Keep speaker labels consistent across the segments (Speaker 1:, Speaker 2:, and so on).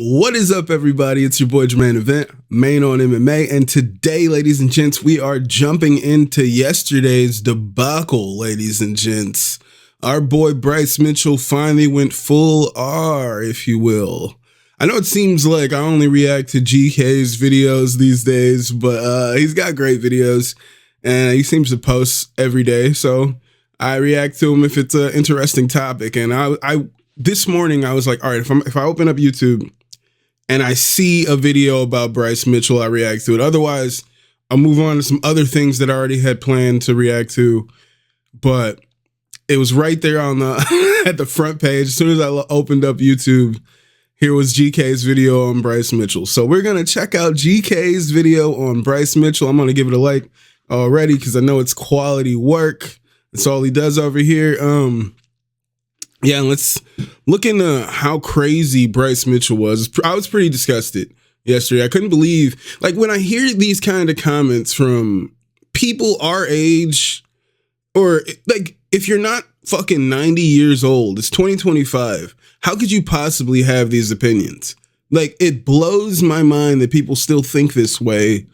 Speaker 1: What is up, everybody? It's your boy Jermaine Event, Main on MMA, and today, ladies and gents, we are jumping into yesterday's debacle, ladies and gents. Our boy Bryce Mitchell finally went full R, if you will. I know it seems like I only react to GeeKay's videos these days, but he's got great videos, and he seems to post every day, so I react to him if it's an interesting topic. And I this morning, I was like, all right, if I open up YouTube and I see a video about Bryce Mitchell, I react to it. Otherwise, I'll move on to some other things that I already had planned to react to. But it was right there on the at the front page. As soon as I opened up YouTube, here was GeeKay's video on Bryce Mitchell. So we're going to check out GeeKay's video on Bryce Mitchell. I'm going to give it a like already because I know it's quality work. That's all he does over here. Yeah, let's look into how crazy Bryce Mitchell was. I was pretty disgusted yesterday. I couldn't believe, like, when I hear these kind of comments from people our age, or like, if you're not fucking 90 years old, it's 2025. How could you possibly have these opinions? Like, it blows my mind that people still think this way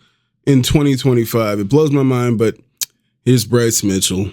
Speaker 1: in 2025. It blows my mind, but here's Bryce Mitchell.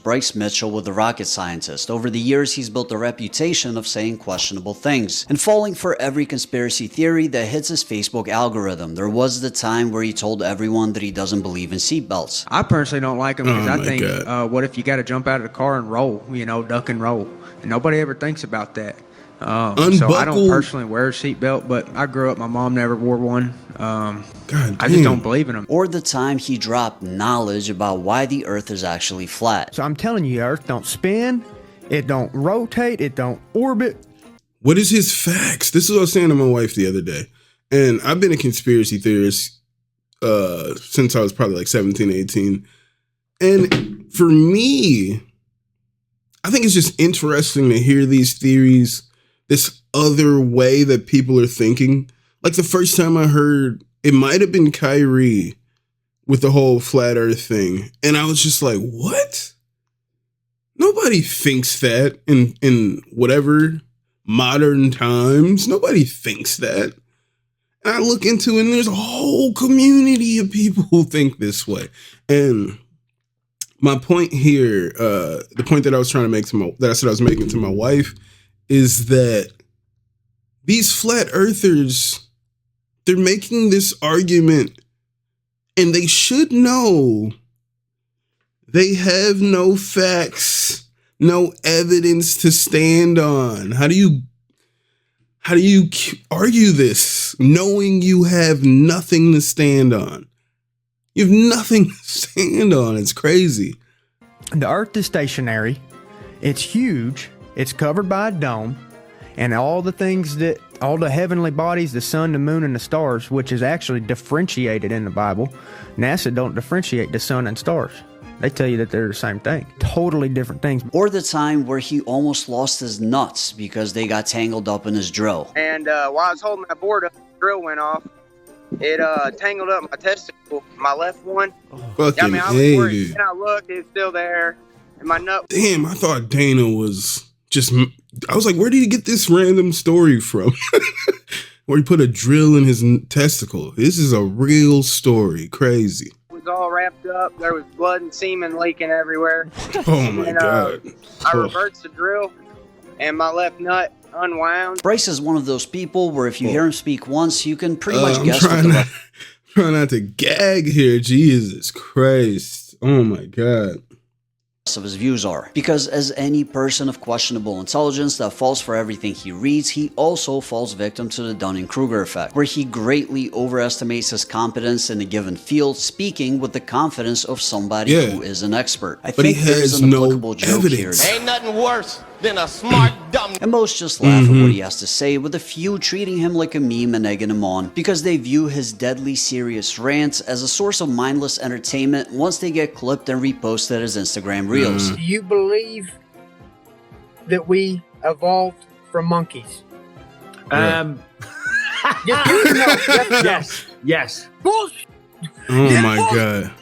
Speaker 2: Bryce Mitchell was a rocket scientist. Over the years, he's built a reputation of saying questionable things and falling for every conspiracy theory that hits his Facebook algorithm. There was the time where he told everyone that he doesn't believe in seatbelts.
Speaker 3: I personally don't like him because I think, what if you got to jump out of the car and roll, you know, duck and roll? And nobody ever thinks about that. So I don't personally wear a seatbelt, but I grew up, my mom never wore one. I just don't believe in them.
Speaker 2: Or the time he dropped knowledge about why the earth is actually flat.
Speaker 4: So I'm telling you, earth don't spin, it don't rotate, it don't orbit.
Speaker 1: What is his facts? This is what I was saying to my wife the other day. And I've been a conspiracy theorist since I was probably like 17, 18. And for me, I think it's just interesting to hear these theories, this other way that people are thinking. Like the first time I heard, it might have been Kyrie with the whole flat earth thing. And I was just like, what? Nobody thinks that in whatever modern times. Nobody thinks that. And I look into it and there's a whole community of people who think this way. And my point here, the point that I was trying to make that I said I was making to my wife, is that these flat earthers, they're making this argument and they should know they have no facts, no evidence to stand on. How do you argue this knowing you have nothing to stand on? You have nothing to stand on. It's crazy.
Speaker 4: The earth is stationary. It's huge. It's covered by a dome. And all the things that, all the heavenly bodies, the sun, the moon, and the stars, which is actually differentiated in the Bible. NASA don't differentiate the sun and stars. They tell you that they're the same thing. Totally different things.
Speaker 2: Or the time where he almost lost his nuts because they got tangled up in his drill.
Speaker 5: And while I was holding that board up, the drill went off. It tangled up my testicle, my left one.
Speaker 1: Fucking
Speaker 5: I mean, I was worried. And I looked, it's still there. And my nut.
Speaker 1: Damn, I thought Dana was just, I was like, where did he get this random story from? Where he put a drill in his testicle. This is a real story. Crazy.
Speaker 5: It was all wrapped up. There was blood and semen leaking everywhere.
Speaker 1: Oh my God.
Speaker 5: I reversed the drill and my left nut unwound.
Speaker 2: Bryce is one of those people where if you hear him speak once, you can pretty much guess
Speaker 1: what the trying not to gag here. Jesus Christ. Oh my God.
Speaker 2: Of his views are. Because as any person of questionable intelligence that falls for everything he reads, he also falls victim to the Dunning-Kruger effect, where he greatly overestimates his competence in a given field, speaking with the confidence of somebody who is an expert. I think there's an applicable joke here.
Speaker 6: Ain't nothing worse than a smart dumb.
Speaker 2: And most just laugh at what he has to say, with a few treating him like a meme and egging him on, because they view his deadly serious rants as a source of mindless entertainment once they get clipped and reposted as Instagram Reels.
Speaker 7: Do you believe that we evolved from monkeys?
Speaker 3: Yes.
Speaker 7: Bullshit.
Speaker 1: Oh my God.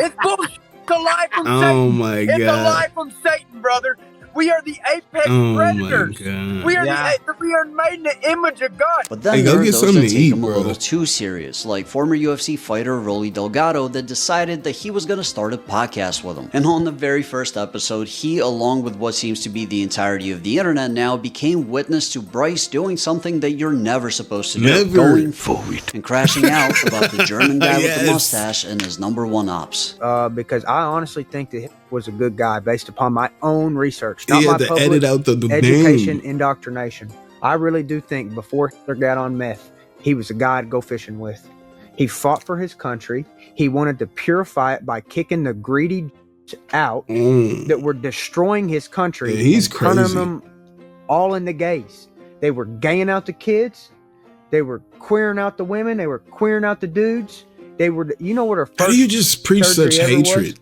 Speaker 7: It's bullshit. It's a lie from Satan.
Speaker 1: Oh my
Speaker 7: It's a
Speaker 1: God.
Speaker 7: lie from Satan, brother. We are the apex predators. We are made in the image of God.
Speaker 2: But then there are those that take him a little too serious, like former UFC fighter Rolly Delgado that decided that he was going to start a podcast with him. And on the very first episode, he, along with what seems to be the entirety of the internet now, became witness to Bryce doing something that you're never supposed to do. Going forward and crashing out about the German guy with the mustache and his #1 ops.
Speaker 4: Because I honestly think that he was a good guy based upon my own research, not my public
Speaker 1: edit out the
Speaker 4: education,
Speaker 1: name.
Speaker 4: Indoctrination. I really do think before Hitler got on meth, he was a guy to go fishing with. He fought for his country. He wanted to purify it by kicking the greedy out that were destroying his country.
Speaker 1: He's crazy.
Speaker 4: Turning them all into gays. They were gaying out the kids. They were queering out the women. They were queering out the dudes. They were, you know what our first
Speaker 1: How do you just preach such hatred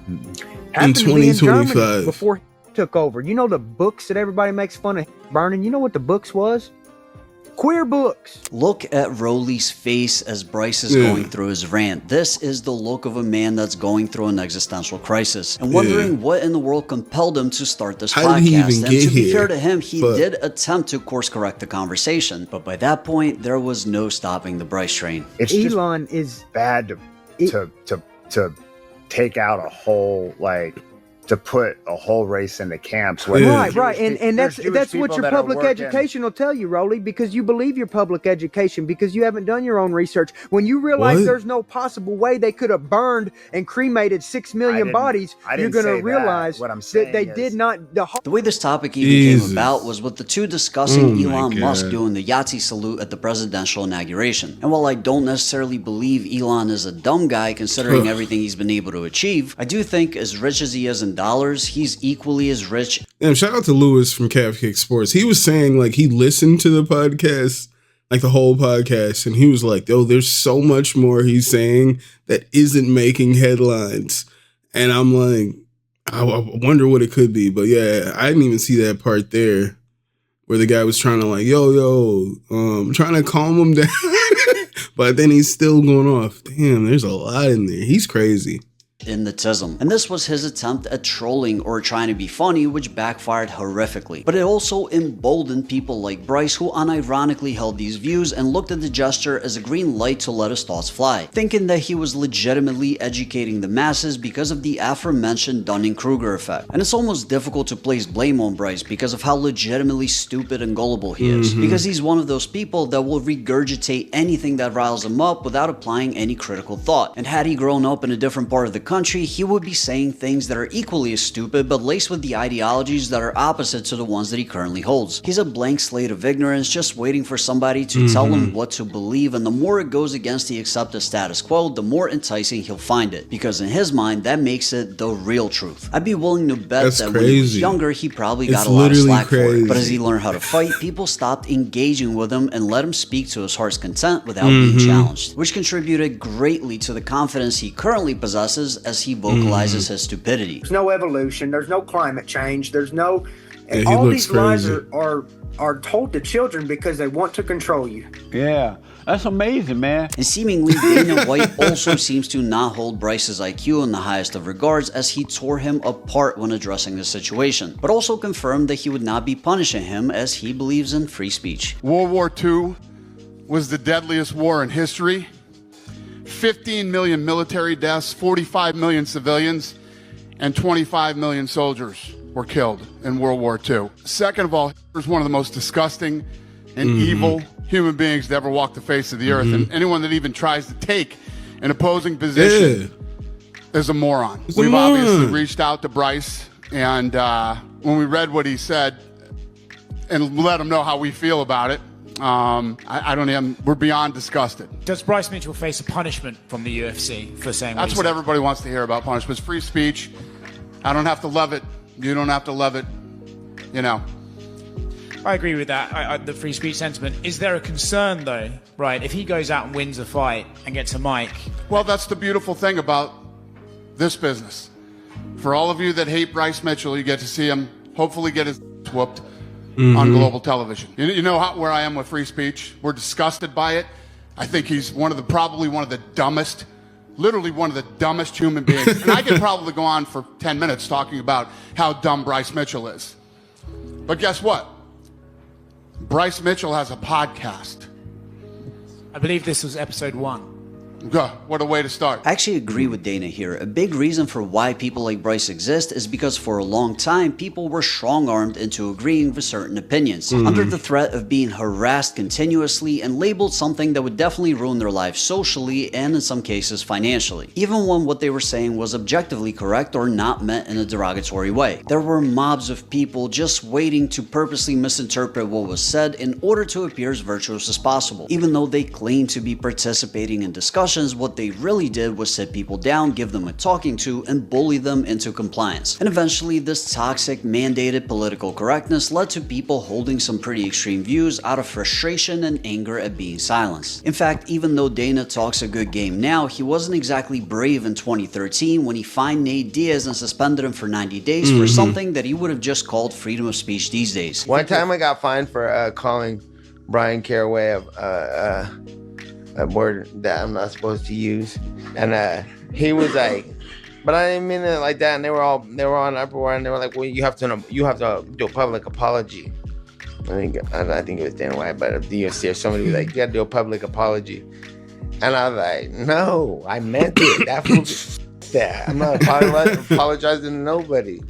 Speaker 1: in 2025
Speaker 4: before he took over? You know the books that everybody makes fun of burning? You know what the books was? Queer books.
Speaker 2: Look at Rolly's face as Bryce is going through his rant. This is the look of a man that's going through an existential crisis and wondering what in the world compelled him to start this podcast. And to be fair to him, he did attempt to course correct the conversation, but by that point, there was no stopping the Bryce train.
Speaker 4: Elon is
Speaker 8: bad to take out a whole, like, to put a whole race into camps.
Speaker 4: Right. And that's what your public education will tell you, Rolly, because you believe your public education, because you haven't done your own research. When you realize there's no possible way they could have burned and cremated 6 million bodies, you're going to realize that they did not.
Speaker 2: The way this topic even came about was with the two discussing Elon Musk doing the Yahtzee salute at the presidential inauguration. And while I don't necessarily believe Elon is a dumb guy considering everything he's been able to achieve, I do think as rich as he is in dollars, he's equally as rich.
Speaker 1: And shout out to Lewis from Calf Kick Sports. He was saying like he listened to the podcast, like the whole podcast, and he was like, "Oh, there's so much more he's saying that isn't making headlines." And I'm like, I wonder what it could be. But yeah, I didn't even see that part there where the guy was trying to like, trying to calm him down, but then he's still going off. Damn, there's a lot in there. He's crazy.
Speaker 2: Hypnotism. And this was his attempt at trolling or trying to be funny, which backfired horrifically. But it also emboldened people like Bryce, who unironically held these views and looked at the gesture as a green light to let his thoughts fly, thinking that he was legitimately educating the masses because of the aforementioned Dunning-Kruger effect. And it's almost difficult to place blame on Bryce because of how legitimately stupid and gullible he is, because he's one of those people that will regurgitate anything that riles him up without applying any critical thought. And had he grown up in a different part of the country, he would be saying things that are equally as stupid but laced with the ideologies that are opposite to the ones that he currently holds. He's a blank slate of ignorance, just waiting for somebody to tell him what to believe, and the more it goes against the accepted status quo, the more enticing he'll find it, because in his mind that makes it the real truth. I'd be willing to bet that when he was younger he probably got a lot of slack for it, but as he learned how to fight, people stopped engaging with him and let him speak to his heart's content without being challenged, which contributed greatly to the confidence he currently possesses as he vocalizes his stupidity.
Speaker 7: There's no evolution, there's no climate change, there's no... And all these lies are told to children because they want to control you.
Speaker 9: Yeah, that's amazing, man.
Speaker 2: And seemingly Dana White also seems to not hold Bryce's IQ in the highest of regards, as he tore him apart when addressing the situation, but also confirmed that he would not be punishing him as he believes in free speech.
Speaker 10: World War II was the deadliest war in history. 15 million military deaths, 45 million civilians, and 25 million soldiers were killed in World War II. Second of all, he was one of the most disgusting and evil human beings to ever walk the face of the earth. And anyone that even tries to take an opposing position is a moron. We've obviously reached out to Bryce, and when we read what he said and let him know how we feel about it, I don't even, we're beyond disgusted.
Speaker 11: Does Bryce Mitchell face a punishment from the UFC for saying
Speaker 10: That's what everybody wants to hear about punishments. Free speech. I don't have to love it. You don't have to love it. You know.
Speaker 11: I agree with that, the free speech sentiment. Is there a concern, though, right, if he goes out and wins a fight and gets a mic?
Speaker 10: Well, that's the beautiful thing about this business. For all of you that hate Bryce Mitchell, you get to see him hopefully get his whooped on global television. You know where I am with free speech. We're disgusted by it. I think he's probably one of the dumbest Literally one of the dumbest human beings. And I could probably go on for 10 minutes talking about how dumb Bryce Mitchell is. But guess what? Bryce Mitchell has a podcast.
Speaker 11: I believe this was episode 1.
Speaker 10: What a way to start.
Speaker 2: I actually agree with Dana here. A big reason for why people like Bryce exist is because for a long time, people were strong-armed into agreeing with certain opinions, under the threat of being harassed continuously and labeled something that would definitely ruin their lives socially and in some cases financially, even when what they were saying was objectively correct or not meant in a derogatory way. There were mobs of people just waiting to purposely misinterpret what was said in order to appear as virtuous as possible. Even though they claimed to be participating in discussions, what they really did was sit people down, give them a talking to, and bully them into compliance. And eventually, this toxic, mandated political correctness led to people holding some pretty extreme views out of frustration and anger at being silenced. In fact, even though Dana talks a good game now, he wasn't exactly brave in 2013 when he fined Nate Diaz and suspended him for 90 days for something that he would have just called freedom of speech these days.
Speaker 12: One time I got fined for calling Brian Caraway a word that I'm not supposed to use, and he was like, but I didn't mean it like that. And they were on uproar, and they were like, well, you have to do a public apology. I think it was Dan White, but the UFC or somebody was like, you got to do a public apology, and I was like, no, I meant it. That's that. I'm not apologizing to nobody.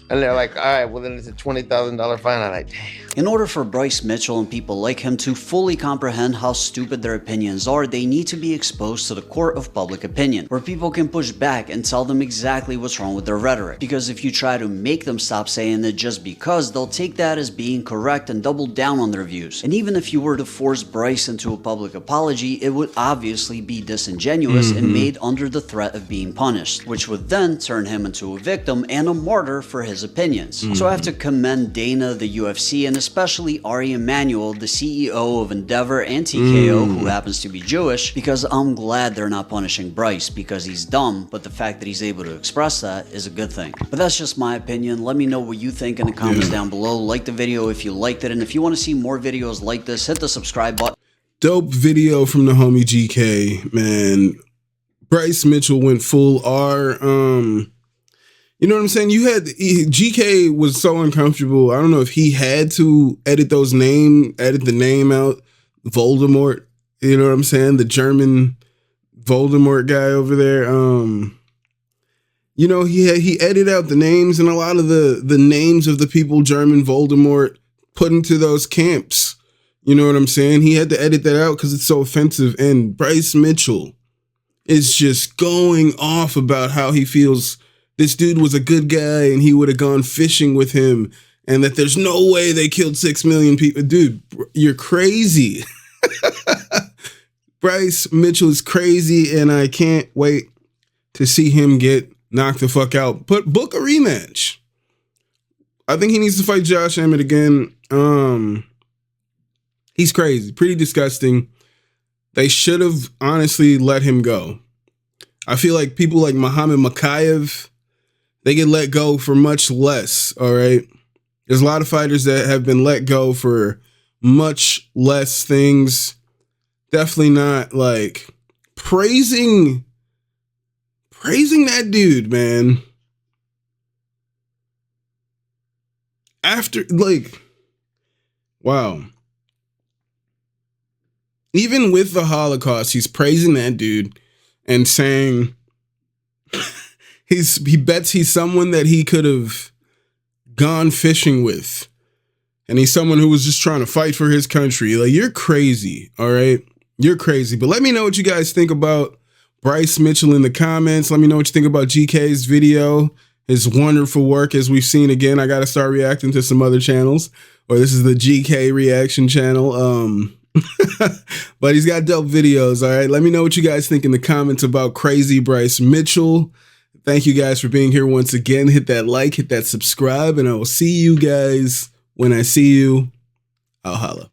Speaker 12: And they're like, all right, well then it's a $20,000 fine. I'm like, damn.
Speaker 2: In order for Bryce Mitchell and people like him to fully comprehend how stupid their opinions are, they need to be exposed to the court of public opinion, where people can push back and tell them exactly what's wrong with their rhetoric. Because if you try to make them stop saying it just because, they'll take that as being correct and double down on their views. And even if you were to force Bryce into a public apology, it would obviously be disingenuous and made under the threat of being punished, which would then turn him into a victim and a martyr for his opinions. So I have to commend Dana, the UFC, and especially Ari Emanuel, the CEO of Endeavor and TKO, who happens to be Jewish, because I'm glad they're not punishing Bryce because he's dumb, but the fact that he's able to express that is a good thing. But that's just my opinion. Let me know what you think in the comments down below. Like the video if you liked it, and if you want to see more videos like this, hit the subscribe button.
Speaker 1: Dope video from the homie GeeKay, man. Bryce Mitchell went full R. You know what I'm saying? GeeKay was so uncomfortable. I don't know if he had to edit the name out. Voldemort. You know what I'm saying? The German Voldemort guy over there. You know, he edited out the names, and a lot of the names of the people German Voldemort put into those camps. You know what I'm saying? He had to edit that out because it's so offensive. And Bryce Mitchell is just going off about how he feels this dude was a good guy and he would have gone fishing with him, and that there's no way they killed 6 million people. Dude, you're crazy. Bryce Mitchell is crazy, and I can't wait to see him get knocked the fuck out. Book a rematch. I think he needs to fight Josh Emmett again. He's crazy. Pretty disgusting. They should have honestly let him go. I feel like people like Muhammad Makayev, they get let go for much less, all right? There's a lot of fighters that have been let go for much less things. Definitely not like praising that dude, man. After, like, wow. Even with the Holocaust, he's praising that dude and saying he bets he's someone that he could have gone fishing with. And he's someone who was just trying to fight for his country. Like, you're crazy, all right? You're crazy. But let me know what you guys think about Bryce Mitchell in the comments. Let me know what you think about GeeKay's video, his wonderful work. As we've seen again, I got to start reacting to some other channels. Or this is the GeeKay reaction channel. But he's got dope videos, all right? Let me know what you guys think in the comments about crazy Bryce Mitchell. Thank you guys for being here once again. Hit that like, hit that subscribe, and I will see you guys when I see you. I'll holla.